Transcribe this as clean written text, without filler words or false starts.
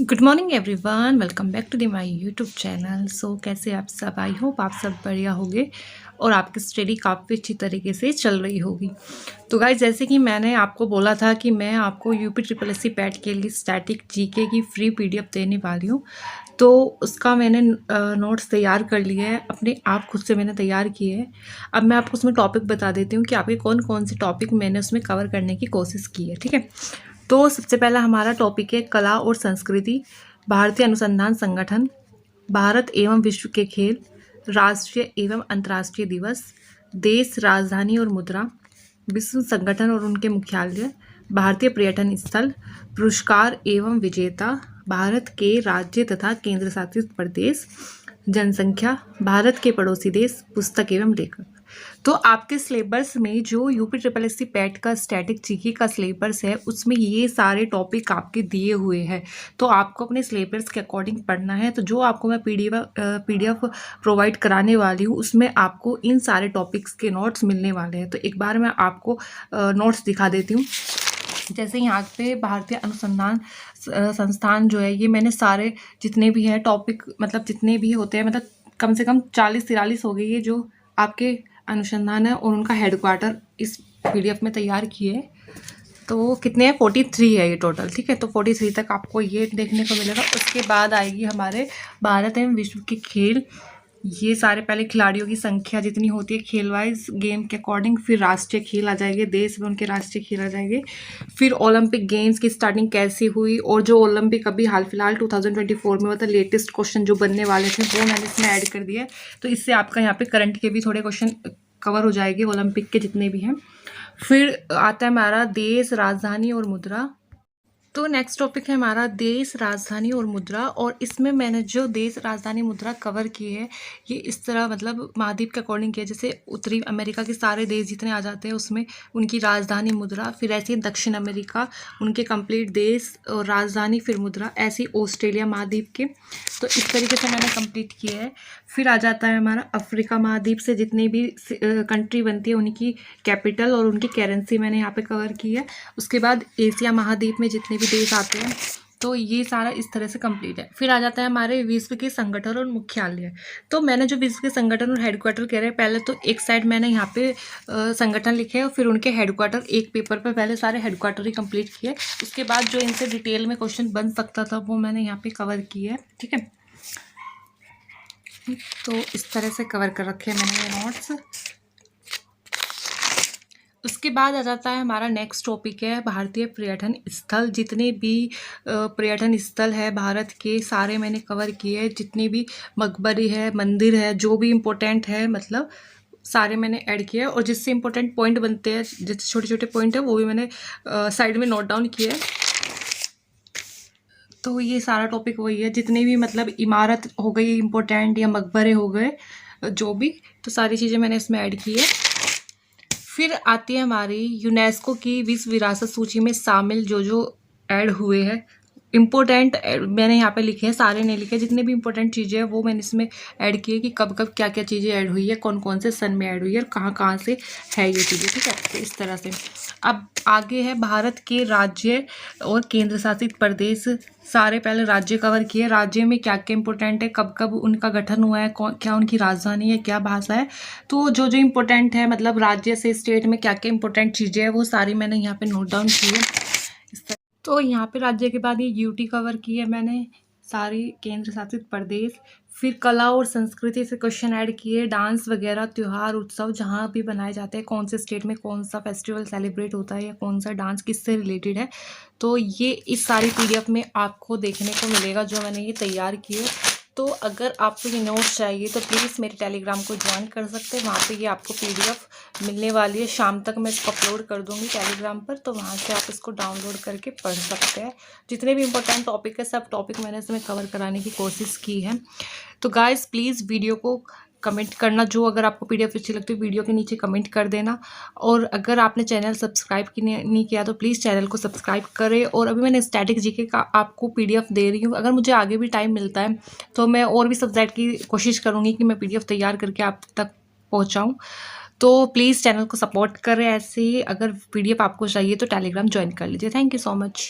Good morning everyone, welcome back to the my YouTube channel. So कैसे आप सब? I hope आप सब बढ़िया होंगे और आपकी स्टडी काफ़ी अच्छी तरीके से चल रही होगी। तो गाइस, जैसे कि मैंने आपको बोला था कि मैं आपको UP triple S C PET के लिए स्टैटिक जीके की फ्री पीडीएफ देने वाली हूँ। तो उसका मैंने नोट्स तैयार कर लिए हैं, अपने आप खुद से मैंने तैयार किए हैं। अब मैं आपको उसमें टॉपिक बता देती हूँ कि आपके कौन कौन से टॉपिक मैंने उसमें कवर करने की कोशिश की है। ठीक है, तो सबसे पहला हमारा टॉपिक है कला और संस्कृति, भारतीय अनुसंधान संगठन, भारत एवं विश्व के खेल, राष्ट्रीय एवं अंतर्राष्ट्रीय दिवस, देश, राजधानी और मुद्रा, विश्व संगठन और उनके मुख्यालय, भारतीय पर्यटन स्थल, पुरस्कार एवं विजेता, भारत के राज्य तथा केंद्र शासित प्रदेश, जनसंख्या, भारत के पड़ोसी देश, पुस्तक एवं लेखक। तो आपके सिलेबस में जो UP triple S C PET का स्टैटिक जीके का सिलेबस है, उसमें ये सारे टॉपिक आपके दिए हुए हैं। तो आपको अपने सिलेबस के अकॉर्डिंग पढ़ना है। तो जो आपको मैं पीडीएफ प्रोवाइड कराने वाली हूँ, उसमें आपको इन सारे टॉपिक्स के नोट्स मिलने वाले हैं। तो एक बार मैं आपको नोट्स दिखा देती हूँ। जैसे यहाँ पे भारतीय अनुसंधान संस्थान जो है, ये मैंने सारे जितने भी हैं टॉपिक, मतलब जितने भी होते हैं, मतलब कम से कम 40-43 हो गई है जो आपके अनुसंधान है और उनका हेडक्वार्टर इस पीडीएफ में तैयार किए। तो कितने हैं? 43 है ये टोटल। ठीक है, तो 43 तक आपको ये देखने को मिलेगा। उसके बाद आएगी हमारे भारत एवं विश्व के खेल। ये सारे पहले खिलाड़ियों की संख्या जितनी होती है खेल वाइज गेम के अकॉर्डिंग, फिर राष्ट्रीय खेल आ जाएंगे, देश में उनके राष्ट्रीय खेल आ जाएंगे, फिर ओलंपिक गेम्स की स्टार्टिंग कैसी हुई और जो ओलंपिक अभी हाल फिलहाल 2024 में मतलब लेटेस्ट क्वेश्चन जो बनने वाले थे वो मैंने इसमें ऐड कर दिया है। तो इससे आपका यहाँ पे करंट के भी थोड़े क्वेश्चन कवर हो जाएंगे, ओलंपिक के जितने भी हैं। फिर आता है हमारा देश, राजधानी और मुद्रा। तो नेक्स्ट टॉपिक है हमारा देश, राजधानी और मुद्रा। और इसमें मैंने जो देश, राजधानी, मुद्रा कवर की है, ये इस तरह मतलब महाद्वीप के अकॉर्डिंग किया। जैसे उत्तरी अमेरिका के सारे देश जितने आ जाते हैं उसमें उनकी राजधानी, मुद्रा। फिर ऐसे ही दक्षिण अमेरिका, उनके कंप्लीट देश और राजधानी, फिर मुद्रा। ऐसे ही ऑस्ट्रेलिया महाद्वीप के। तो इस तरीके से मैंने कंप्लीट किया है। फिर आ जाता है हमारा अफ्रीका महाद्वीप से जितनी भी कंट्री बनती है उनकी कैपिटल और उनकी करेंसी मैंने यहाँ पे कवर की है। उसके बाद एशिया महाद्वीप में जितने भी देश आते हैं, तो ये सारा इस तरह से कंप्लीट है। फिर आ जाता है हमारे विश्व के संगठन और मुख्यालय। तो मैंने जो विश्व के संगठन और हेडक्वार्टर कह रहे हैं, पहले तो एक साइड मैंने यहाँ पे संगठन लिखे हैं और फिर उनके हेडक्वार्टर एक पेपर पे पहले सारे हेडक्वार्टर ही कंप्लीट किए। उसके बाद जो इनसे डिटेल में क्वेश्चन बन सकता था वो मैंने यहाँ पे कवर किया है। ठीक है, तो इस तरह से कवर कर रखे हैं मैंने ये नोट्स। उसके बाद आ जाता है हमारा नेक्स्ट टॉपिक है भारतीय पर्यटन स्थल। जितने भी पर्यटन स्थल है भारत के, सारे मैंने कवर किए हैं। जितने भी मकबरे है, मंदिर है, जो भी इम्पोर्टेंट है, मतलब सारे मैंने ऐड किए हैं। और जिससे इम्पोर्टेंट पॉइंट बनते हैं, जिससे छोटे छोटे पॉइंट है, वो भी मैंने साइड में नोट डाउन किए हैं। तो ये सारा टॉपिक वही है। जितने भी मतलब इमारत हो गई इम्पोर्टेंट या मकबरे हो गए जो भी, तो सारी चीज़ें मैंने इसमें ऐड की है। फिर आती है हमारी यूनेस्को की विश्व विरासत सूची में शामिल जो जो ऐड हुए हैं इम्पोर्टेंट, मैंने यहाँ पे लिखे हैं, सारे नहीं लिखे। जितने भी इम्पोर्टेंट चीज़ें हैं वो मैंने इसमें ऐड की है कि कब कब क्या क्या चीज़ें ऐड हुई है, कौन कौन से सन में ऐड हुई है और कहाँ कहाँ से है ये चीज़ें। ठीक है, तो इस तरह से अब आगे है भारत के राज्य और केंद्र शासित प्रदेश। सारे पहले राज्य कवर किए, राज्य में क्या क्या इंपॉर्टेंट है, कब कब उनका गठन हुआ है, कौन क्या उनकी राजधानी है, क्या भाषा है। तो जो जो इम्पोर्टेंट है, मतलब राज्य से स्टेट में क्या क्या इंपॉर्टेंट चीज़ें हैं, वो सारी मैंने यहाँ पे नोट डाउन की है। तो यहाँ पे राज्य के बाद ये यूटी कवर की है मैंने, सारी केंद्र शासित प्रदेश। फिर कला और संस्कृति से क्वेश्चन ऐड किए, डांस वगैरह, त्यौहार, उत्सव जहाँ भी बनाए जाते हैं, कौन से स्टेट में कौन सा फेस्टिवल सेलिब्रेट होता है या कौन सा डांस किससे रिलेटेड है। तो ये इस सारी पीडीएफ में आपको देखने को मिलेगा जो मैंने ये तैयार किए। तो अगर आपको ये नोट्स चाहिए तो प्लीज़ मेरे टेलीग्राम को ज्वाइन कर सकते हैं। वहाँ पे ये आपको पीडीएफ मिलने वाली है। शाम तक मैं इसको अपलोड कर दूँगी टेलीग्राम पर, तो वहाँ से आप इसको डाउनलोड करके पढ़ सकते हैं। जितने भी इंपॉर्टेंट टॉपिक है, सब टॉपिक मैंने इसमें कवर कराने की कोशिश की है। तो गाइस, प्लीज़ वीडियो को कमेंट करना, जो अगर आपको पीडीएफ अच्छी लगती है वीडियो के नीचे कमेंट कर देना। और अगर आपने चैनल सब्सक्राइब नहीं किया तो प्लीज़ चैनल को सब्सक्राइब करें। और अभी मैंने स्टैटिक जीके का आपको पीडीएफ दे रही हूँ। अगर मुझे आगे भी टाइम मिलता है तो मैं और भी सब्जेक्ट की कोशिश करूँगी कि मैं पीडीएफ तैयार करके आप तक पहुँचाऊँ। तो प्लीज़ चैनल को सपोर्ट करें। ऐसे ही अगर पीडीएफ आपको चाहिए तो टेलीग्राम ज्वाइन कर लीजिए। Thank you so much.